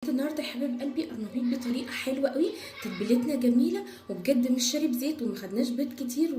النهارده يا حبايب قلبي قرنبيط بطريقه حلوه قوي. تتبيلتنا جميله وبجد مش شارب زيت وما خدناش بيض كتير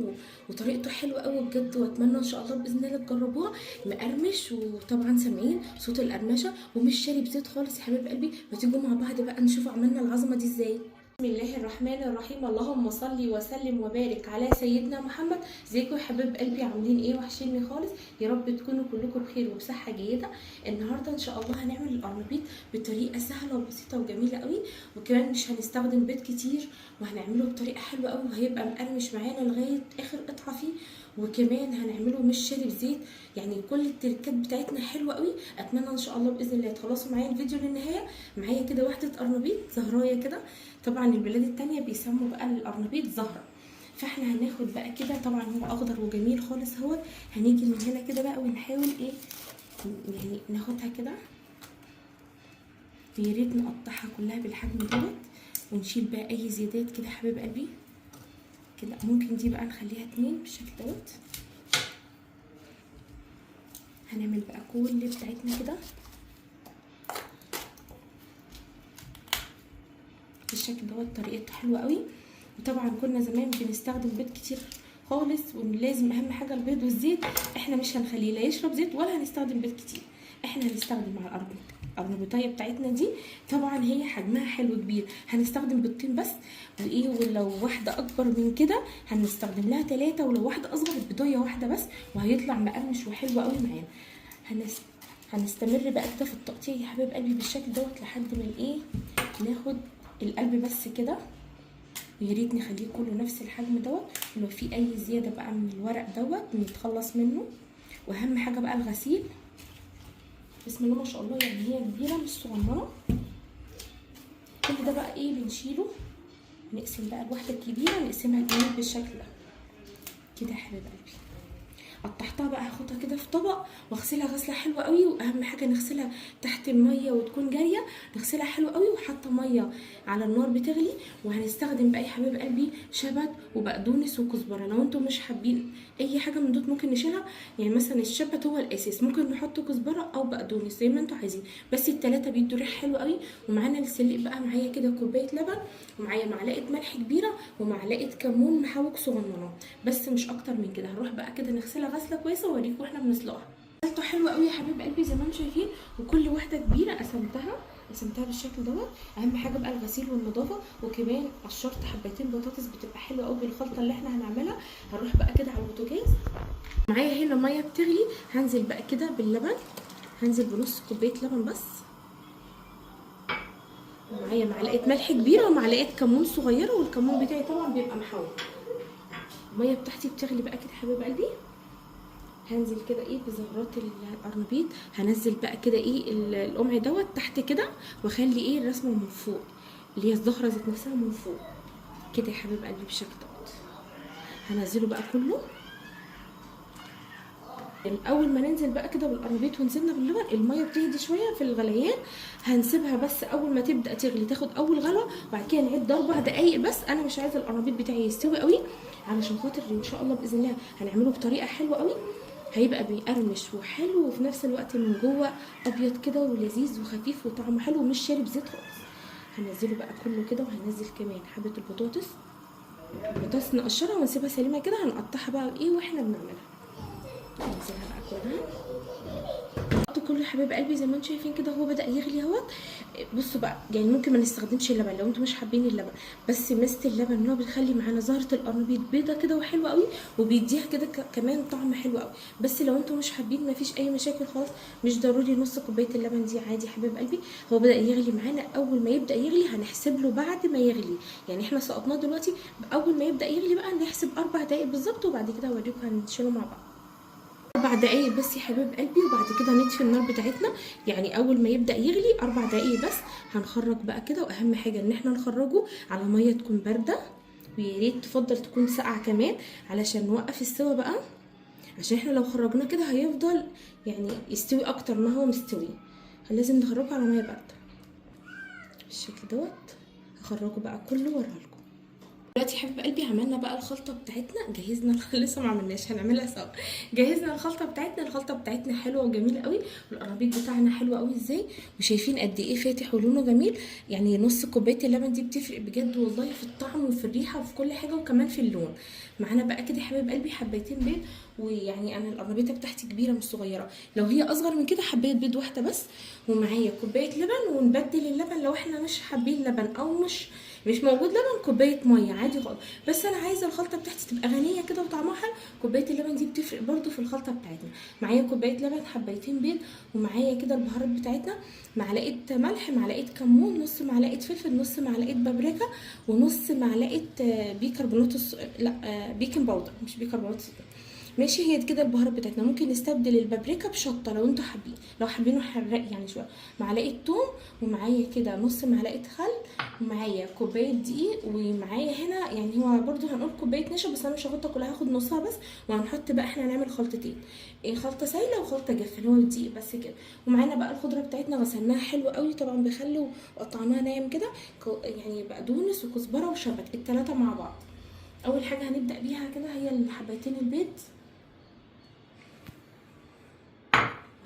وطريقته حلوه قوي بجد، واتمنى ان شاء الله باذن الله تجربوها. مقرمش وطبعا سامعين صوت القرمشه ومش شارب زيت خالص يا حبايب قلبي. ما تيجوا مع بعض بقى نشوف عملنا العظمه دي ازاي. بسم الله الرحمن الرحيم، اللهم صل وسلم وبارك على سيدنا محمد. ازيكم يا حبايب قلبي، عاملين ايه؟ وحشيني خالص. يا رب تكونوا كلكم بخير وبصحه جيده. النهارده ان شاء الله هنعمل القرنبيط بطريقه سهله وبسيطه وجميله قوي، وكمان مش هنستخدم بيض كتير، وهنعمله بطريقه حلوه قوي وهيبقى مقرمش معانا لغايه اخر قطعه فيه، وكمان هنعمله مش شارب زيت. يعني كل التركات بتاعتنا حلوه قوي. اتمنى ان شاء الله باذن الله تخلصوا معايا الفيديو للنهايه. معايا كده واحده قرنبيط زهرايه كده، طبعا البلاد التانية بيسموا بقى القرنبيط زهرة. فاحنا هناخد بقى كده، طبعا هو اخضر وجميل خالص اهو. هنيجي من هنا كده بقى ونحاول ايه، يعني ناخدها كده، يا ريت نقطعها كلها بالحجم دوت، ونشيل بقى اي زيادات كده حبيب قلبي كده. ممكن دي بقى نخليها 2 بالشكل دوت. هنعمل بقى كل بتاعتنا كده بالشكل دوت، طريقته حلوه قوي. وطبعا كنا زمان بنستخدم بيض كتير خالص، ولازم اهم حاجه البيض والزيت. احنا مش هنخليه لا يشرب زيت ولا هنستخدم بيض كتير. احنا هنستخدم مع القرنبيطيه بتاعتنا دي، طبعا هي حجمها حلو كبير، هنستخدم بيضتين بس. وايه، ولو واحده اكبر من كده هنستخدم لها 3، ولو واحده اصغر بيضايه واحده بس، وهيطلع مقرمش وحلو قوي معانا. هنستمر بقى كده في التقطيع يا حبايب قلبي بالشكل دوت لحد ما ايه، ناخد القلب بس كده. ويا ريت نخليه كله نفس الحجم دوت، ولو في اي زياده بقى من الورق دوت نتخلص منه. واهم حاجه بقى الغسيل. بسم الله ما شاء الله، يعني هي كبيره مش صغننه. كل ده بقى ايه بنشيله، نقسم بقى الواحده الكبيره نقسمها اتنين بالشكل ده كده يا حبايب قلبي. قطعتها بقى هاخدها كده في طبق واغسلها غسله حلوه قوي. واهم حاجه نغسلها تحت الميه وتكون جاريه، نغسلها حلو قوي وحاطه ميه على النار بتغلي. وهنستخدم بقى يا حبايب قلبي شبت وبقدونس وكزبره. لو انتم مش حابين اي حاجه من دول ممكن نشيلها، يعني مثلا الشبت هو الاساس، ممكن نحط كزبره او بقدونس زي ما انتم عايزين، بس التلاته بيدوا ريحه حلوه قوي. ومعانا السلق بقى، معايا كده كوبايه لبن، ومعايا معلقه ملح كبيره، ومعلقه كمون محوج صغننه، بس مش اكتر من كده. هنروح بقى كده نغسلها غسله كويسه واوريكم واحنا بنسلقها. غسلته حلوه قوي يا حبيب قلبي زي ما انتم شايفين، وكل واحده كبيره قسمتها بالشكل دوت. اهم حاجه بقى الغسيل والنظافه، وكمان قشرت حبتين بطاطس بتبقى حلوه قوي بالخلطه اللي احنا هنعملها. هنروح بقى كده على البوتاجاز، معايا هنا ميه بتغلي، هنزل بقى كده باللبن، هنزل بنص كوبايه لبن بس، ومعايا معلقه ملح كبيره ومعلقه كمون صغيره، والكمون بتاعي طبعا بيبقى محوج. الميه بتاعتي بتغلي بقى كده حبيب قلبي، هنزل كده ايه بزهرات القرنبيط. هنزل بقى كده ايه القمع دوت تحت كده، واخلي ايه الرسمه من فوق اللي هي الزهره ذات نفسها من فوق كده يا حبيب قلبي بالشكل دوت. هنزله بقى كله. اول ما ننزل بقى كده بالقرنبيط ونزلنا باللبن، الميه بتهدي شويه في الغليان، هنسيبها بس اول ما تبدا تغلي تاخد اول غلوه، وبعد كده نعد 4 دقايق بس. انا مش عايزه القرنبيط بتاعي يستوي قوي، علشان خاطر ان شاء الله باذن الله هنعمله بطريقه حلوه قوي، هيبقى بيقرمش وحلو، وفي نفس الوقت من جوه ابيض كده ولذيذ وخفيف وطعمه حلو ومش شارب زيت خالص. هنزله بقى كله كده، وهنزل كمان حبه البطاطس نقشرها ونسيبها سليمه كده. هنقطعها بقى ايه واحنا بنعملها، ننزلها بقى كلها كل حبايب قلبي زي ما انتم شايفين كده. هو بدا يغلي اهوت. بصوا بقى، يعني ممكن ما نستخدمش اللبن لو انتم مش حابين اللبن، بس مست اللبن ان هو بيخلي معانا زهره القرنبيط بيضه كده وحلوه قوي، وبيديها كده كمان طعم حلو قوي. بس لو انتم مش حابين مفيش اي مشاكل خالص، مش ضروري نص كوبايه اللبن دي، عادي يا حبايب قلبي. هو بدا يغلي معانا، اول ما يبدا يغلي هنحسب له بعد ما يغلي، يعني احنا سقطناه دلوقتي، اول ما يبدا يغلي بقى نحسب 4 دقايق بالظبط، وبعد كده اوريكم هنشيله مع بعض. 4 دقايق بس يا حبيب قلبي، وبعد كده نطفي النار بتاعتنا. يعني اول ما يبدا يغلي 4 دقايق بس. هنخرج بقى كده، واهم حاجه ان احنا نخرجه على ميه تكون بارده، ويا ريت تفضل تكون ساقعه كمان علشان نوقف السوا بقى، عشان احنا لو خرجناه كده هيفضل يعني يستوي اكتر ما هو مستوي. لازم نخرجه على ميه بارده بالشكل دوت. هخرجه بقى كله واوريهالكم. دلوقتي يا حبيب قلبي عملنا بقى الخلطه بتاعتنا، جهزنا لسه ما عملناش، هنعملها سوا. جهزنا الخلطه بتاعتنا، الخلطه بتاعتنا حلوه وجميله قوي، والقرنبيط بتاعنا حلو قوي ازاي، وشايفين قد ايه فاتح ولونه جميل. يعني نص كوبايه اللبن دي بتفرق بجد والله في الطعم وفي الريحه وفي كل حاجه، وكمان في اللون. معانا بقى كده يا حبيب قلبي حبايتين بيض، ويعني انا القرنبيطه بتاعتي كبيره مش صغيره، لو هي اصغر من كده حبايه بيض واحده بس. ومعايا كوبايه لبن، ونبدل اللبن لو احنا مش حابين لبن او مش موجود لبن، كوبايه ميه عادي خالص. بس انا عايزه الخلطه بتاعتي تبقى غنيه كده وطعمها حلو، كوبايه اللبن دي بتفرق برده في الخلطه بتاعتنا. معايا كوبايه لبن، حبايتين بيض، ومعايا كده البهارات بتاعتنا، معلقه ملح، معلقه كمون، نص معلقه فلفل، نص معلقه بابريكا، ونص معلقه بيكربونات لا بيكنج باودر، مش بيكربونات ماشي. هي كده البهارات بتاعتنا. ممكن نستبدل البابريكا بشطه لو انتوا حابين، لو حابينه حراق يعني شويه. معلقه توم، ومعايا كده نص معلقه خل، ومعايا كوبايه دقيق، ومعايا هنا يعني هو برده هنقول كوبايه نشا، بس انا مش هحطها كلها، هاخد نصها بس. وهنحط بقى احنا هنعمل خلطتين، خلطه سايله وخلطه جافه اللي هو الدقيق بس كده. ومعانا بقى الخضره بتاعتنا غسلناها حلو قوي طبعا بخل، وقطعناها ناعم كده، يعني بقدونس وكزبره وشبت الثلاثه مع بعض. اول حاجه هنبدا بيها كده هي حبايتين البيض،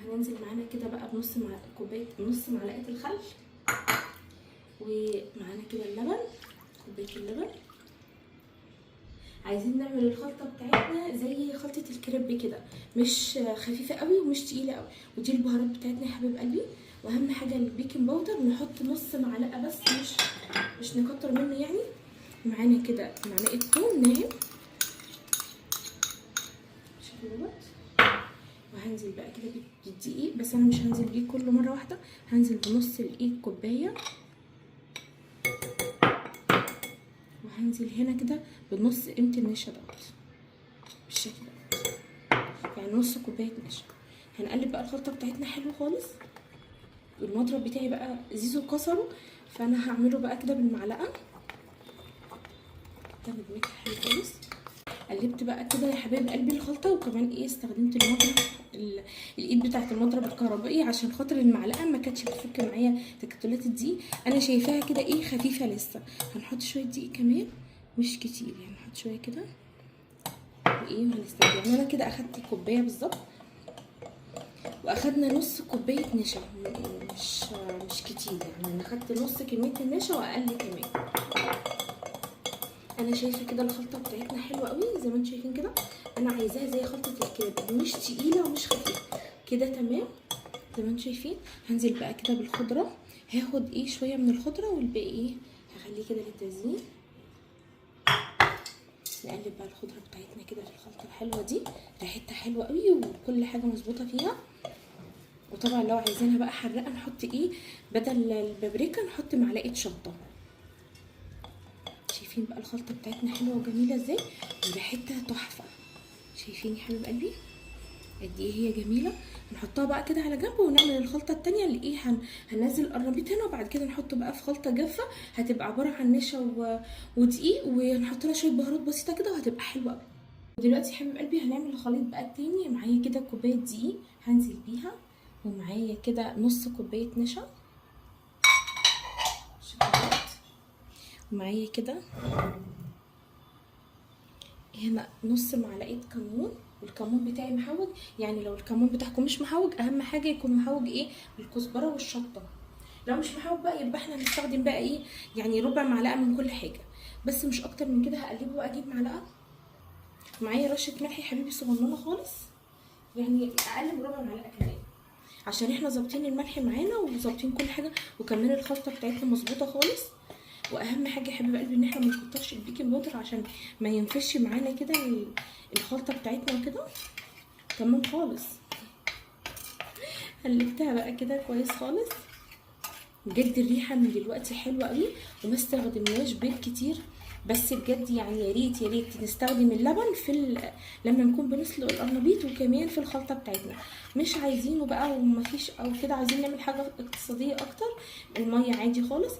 هننزل معانا كده بقى بنص كوبايه، نص معلقه الخل، ومعانا كده اللبن، كوبايه اللبن. عايزين نعمل الخلطه بتاعتنا زي خلطه الكريب كده، مش خفيفه قوي ومش تقيله قوي. ودي البهارات بتاعتنا يا حبيب قلبي. واهم حاجه البيكنج باودر، نحط نص معلقه بس، مش نكتر منه يعني. معانا كده معلقه ثوم ناعم، شوفوا. وهنزل بقى كده بالدقيق، بس انا مش هنزل بيه كله مره واحده، هنزل بنص الايد كوبايه، وهنزل هنا كده بنص قيمه النشا دوت بالشكل ده، يعني نص كوبايه نشا. هنقلب بقى الخلطه بتاعتنا حلو خالص. المضرب بتاعي بقى زيزو كسره، فانا هعمله بقى كده بالمعلقه ده بميكس حلو خالص. قلبت بقى كده يا حبايب قلبي الخلطه، وكمان استخدمت المضرب الايد بتاعت المضرب الكهربائي، عشان خاطر المعلقه ما كانتش بتفك معايا تكتلات الدقيق. انا شايفاها كده خفيفه لسه. هنحط شويه دقيق كمان، مش كتير يعني، نحط شويه كده وهنستخدم. يعني انا كده اخدت كوبايه بالظبط، واخدنا نص كوبايه نشا، مش كتير يعني، انا اخدت نص كميه النشا واقل كمان. انا شايفه كده الخلطه بتاعتنا حلوه قوي زي ما انتم شايفين كده. انا عايزاها زي خلطه الكريب، مش تقيله ومش خفيفه كده، تمام زي ما انتم شايفين. هنزل بقى كده بالخضره، هاخد شويه من الخضره والباقي هخليه كده للتزيين. نقلب بقى الخضره بتاعتنا كده في الخلطه الحلوه دي، ريحتها حلوه قوي وكل حاجه مظبوطه فيها. وطبعا لو عايزينها بقى حراقه نحط بدل البابريكا نحط معلقه شطه. شايفين بقى الخلطه بتاعتنا حلوه وجميله ازاي، وريحتها تحفه. شايفين يا حبيب قلبي قد ايه هي جميله. هنحطها بقى كده على جنب، ونعمل الخلطه التانية اللي هننزل القرنبيط هنا، وبعد كده نحطه بقى في خلطه جافه، هتبقى عباره عن نشا ودقيق، وهنحط لها شويه بهارات بسيطه كده، وهتبقى حلوه قوي. ودلوقتي يا حبيب قلبي هنعمل الخليط بقى التاني. معايا كده كوبايه دقيق هنزل بيها، ومعايا كده نص كوبايه نشا، ومعايا كده هنا نص معلقه كمون، والكمون بتاعي محوج، يعني لو الكمون بتاعكم مش محوج اهم حاجه يكون محوج بالكزبره والشطه. لو مش محوج بقى يبقى احنا هنستخدم بقى يعني ربع معلقه من كل حاجه، بس مش اكتر من كده. هقلبه بقى، اجيب معلقه، معايا رشه ملح يا حبيبي صغننه خالص، يعني اقل من ربع معلقه كمان، عشان احنا ظابطين الملح معانا وظابطين كل حاجه، وكمان الخلطه بتاعتنا مظبوطه خالص. واهم حاجه يا حبيب قلبي ان احنا ما نكترش البيكنج باودر، عشان ما ينفش معانا كده الخلطه بتاعتنا وكده تمام خالص. قلبتها بقى كده كويس خالص. بجد الريحه من دلوقتي حلوه قوي، وما استخدمناش بيض كتير، بس بجد يعني يا ريت يا ريت نستخدم اللبن لما نكون بنسلق القرنبيط، وكمان في الخلطه بتاعتنا. مش عايزينه بقى ومفيش او كده، عايزين نعمل حاجه اقتصاديه اكتر، الميه عادي خالص،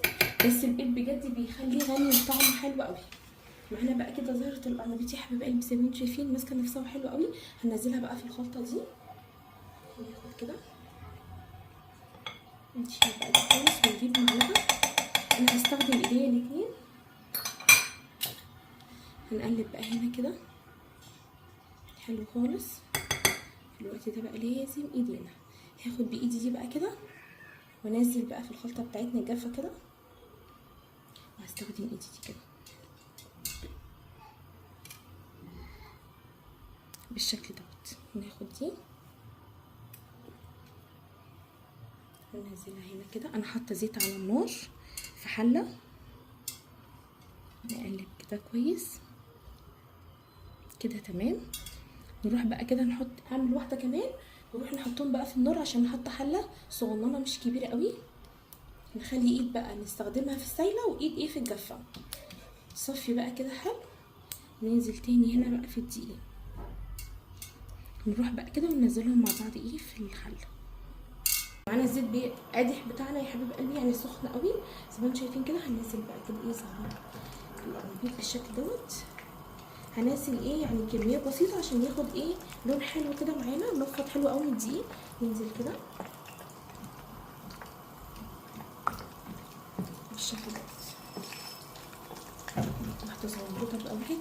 بس البيض بجد بيخليه غني وطعمه حلو قوي. معانا بقى كده زهره القرنبيط يا حبيب قلبي زي ما انتم شايفين ماسكه نفسها حلو قوي. هننزلها بقى في الخلطه دي، ناخد كده نشيل بقى دي خالص، ونجيب معلقه. انا هستخدم ايديا الاتنين هنقلب بقى هنا كده حلو خالص. في الوقت ده بقى لازم ايدينا، هاخد بايدي دي بقى كده وانزل بقى في الخلطه بتاعتنا الجافه كده، وهستخدم ايدي دي كده بالشكل دوت. ناخد دي وننزلها هنا كده. انا حاطه زيت على النار في حله، نقلب كده كويس كده تمام. نروح بقى كده نحط، اعمل واحده كمان ونروح نحطهم بقى في النار عشان نحط حله صغننه مش كبيره قوي. نخلي ايد بقى نستخدمها في السايله وايد ايه في الجافه. صفي بقى كده حلو، ننزل تاني هنا بقى في الدقيق. نروح بقى كده وننزلهم مع بعض ايه في الحله. معانا الزيت قادح بتاعنا يا حبيب قلبي، يعني سخن قوي زي ما انتم شايفين كده. هننزل بقى كده ايه زهر القرنبيط بالشكل دوت. هننزل ايه يعني كميه بسيطه عشان ياخد ايه لون حلو كده معانا، نفض حلو قوي من الدقيق. ننزل كده بالشكل دوت. واحده صغنطوطه بقى واحد،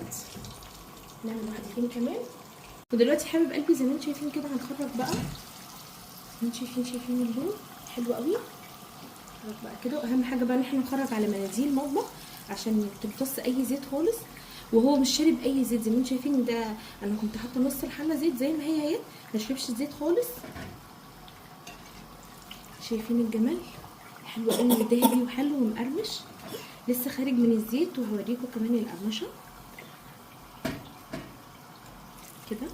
نعمل واحدتين كمان. ودلوقتي حبيب قلبي زي ما انتم شايفين كده هنخرج بقى. انتوا شايفين اللون حلو قوي. نخرج بقى كده. واهم حاجه بقى ان احنا نخرج على مناديل مطبخ عشان ما تمتص اي زيت خالص، وهو مش شارب اي زيت. زي ما انتم شايفين ده انا كنت حاطه نص الحله زيت زي ما هي ما شربش زيت خالص. شايفين الجمال حلو قوي ذهبي وحلو ومقرمش لسه خارج من الزيت. وهوريكم كمان القرمشه كده.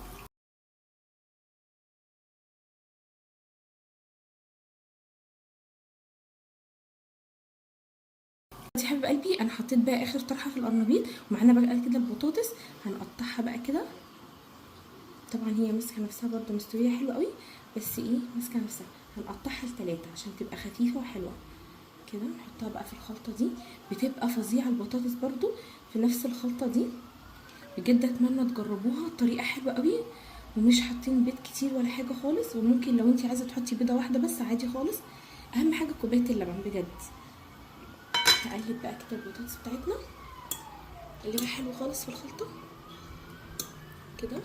دي حبيب قلبي انا حطيت بقى اخر طرحه في القرنبيط، ومعانا بقى كده البطاطس هنقطعها بقى كده. طبعا هي ماسكه نفسها برده مستويه حلو قوي، بس ايه ماسكه نفسها. هنقطعها ل3 عشان تبقى خفيفه وحلوه كده. نحطها بقى في الخلطه دي، بتبقى فظيعه البطاطس برده في نفس الخلطه دي. بجد اتمنى تجربوها، الطريقه حلوه قوي ومش حاطين بيض كتير ولا حاجه خالص. وممكن لو انت عايزه تحطي بيضه واحده بس عادي خالص، اهم حاجه كوبايه اللبن بجد. نقلب بقى كده البطاطس بتاعتنا، نقلبها حلو خالص في الخلطه كده.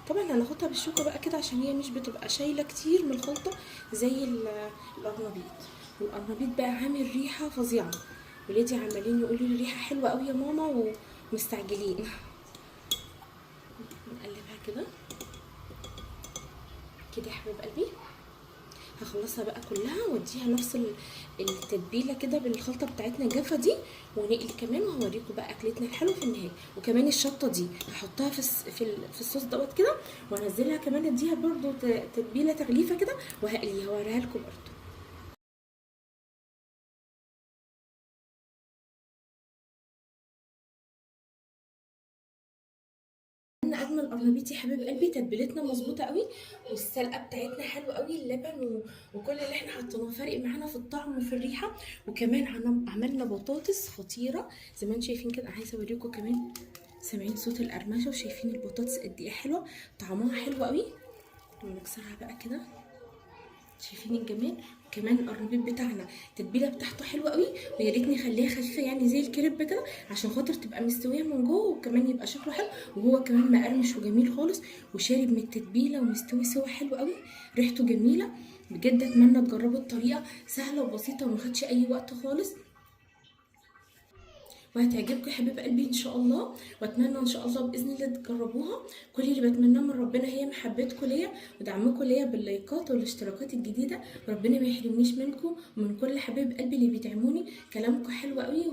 طبعا هناخدها بالشوكه بقى كده عشان هي مش بتبقى شايله كتير من الخلطه زي القرنبيط. والقرنبيط بقى عامل ريحه فظيعه، ولادي عمالين يقولوا لي ريحه حلوه قوي يا ماما ومستعجلين. نقلبها كده كده يا حبيب قلبي. هخلصها بقى كلها واديها نفس التتبيله كده بالخلطه بتاعتنا الجافه دي، ونقل كمان وهوريكم بقى اكلتنا الحلوه في النهايه. وكمان الشطه دي هحطها في الصوص دوت كده، وانزلها كمان اديها برده تتبيله تغليفه كده وهقليها واوريها لكم برده. اجمل قرنبيط يا حبيب قلبي. تتبيلتنا مظبوطه قوي، والسلقه بتاعتنا حلوه قوي. اللبن وكل اللي احنا حطيناه فارق معانا في الطعم وفي الريحه. وكمان عملنا بطاطس خطيره زي ما انتم شايفين كده. عايزه اوريكم كمان، سامعين صوت القرمشه وشايفين البطاطس قد ايه حلوه، طعمها حلو قوي. ونكسرها بقى كده، شايفين الجمال. وكمان القرنبيط بتاعنا التتبيله بتاعته حلوه قوي، ويا ريت نخليها خفيفه يعني زي الكريب كده عشان خاطر تبقى مستويه من جوه، وكمان يبقى شكله حلو وهو كمان مقرمش وجميل خالص وشارب من التتبيله ومستوي سوا حلو قوي، ريحته جميله. بجد اتمنى تجربوا الطريقه، سهله وبسيطه ومخدش اي وقت خالص، وهتعجبكم يا حبيب قلبي ان شاء الله. واتمنى ان شاء الله باذن الله تجربوها. كل اللي بتمناه من ربنا هي محبتكم ليا ودعمكم ليا باللايكات والاشتراكات الجديده. ربنا ما يحرمنيش منكم ومن كل حبيب قلبي اللي بيدعموني. كلامكم حلو قوي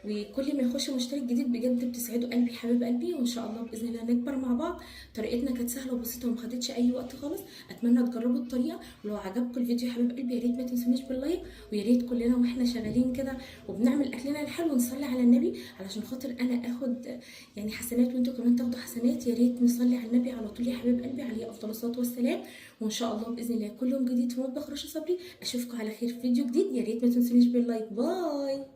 وكل ما يخش مشترك جديد بجد بتسعدوا قلبي حبيب قلبي. وان شاء الله باذن الله نكبر مع بعض. طريقتنا كانت سهله وبسيطه وما خدتش اي وقت خالص. اتمنى تجربوا الطريقه، ولو عجبكم الفيديو يا حبيب قلبي يا ريت ما تنسونيش باللايك. ويا ريت كلنا واحنا شغالين كده وبنعمل اكلنا الحلو نصلي على النبي علشان خاطر انا اخد يعني حسنات وانتوا كمان تاخدوا حسنات. يا ريت نصلي على النبي على طول يا حبيب قلبي عليه افضل الصلاه والسلام. وان شاء الله باذن الله كل يوم جديد في مطبخ رشا صبري. اشوفكم على خير في فيديو جديد. يا ريت ما تنسونيش باللايك. باي.